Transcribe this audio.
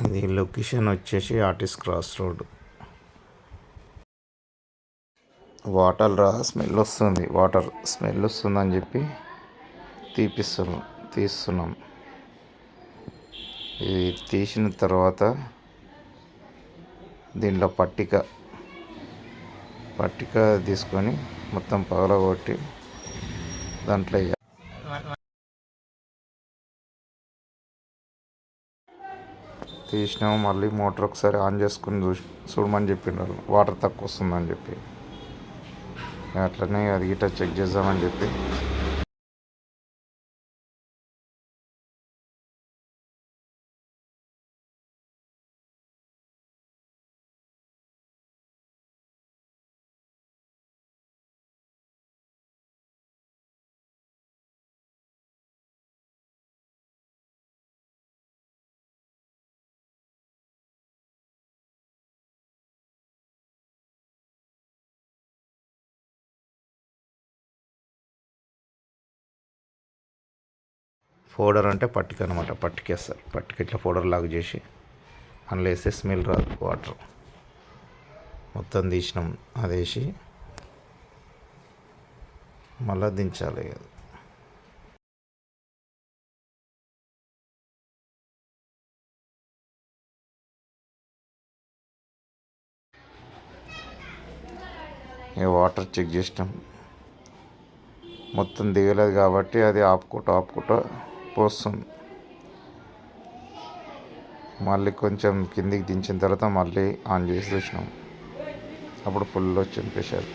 ఇది లొకేషన్ వచ్చేసి artist cross road. Water smell వస్తుందని చెప్పి తీస్తున్నాం. ఇది తీసిన తర్వాత దీంట్లో పట్టిక తీసుకొని మొత్తం పగలగొట్టి దాంట్లో తీసినాము. మళ్ళీ మోటార్ ఒకసారి ఆన్ చేసుకుని చూడమని చెప్పిండ్రు, వాటర్ తక్కువ వస్తుందని చెప్పి. అట్లనే అది గిట్ట చెక్ చేద్దామని చెప్పి పౌడర్ అంటే పట్టిక అనమాట. పట్టికేస్తారు. పట్టిక ఇట్లా పౌడర్ లాగా చేసి అందులో వేస్తే స్మెల్ రాదు. వాటర్ మొత్తం తీసినాం. అది వేసి మళ్ళీ దించాలి. వాటర్ చెక్ చేసినాం. మొత్తం దిగలేదు కాబట్టి అది ఆపుకుంటూ పోస్తుంది. మళ్ళీ కొంచెం కిందికి దించిన తర్వాత మళ్ళీ ఆన్ చేసి చూసినాం. అప్పుడు ఫుల్ వచ్చింది ప్రెషర్.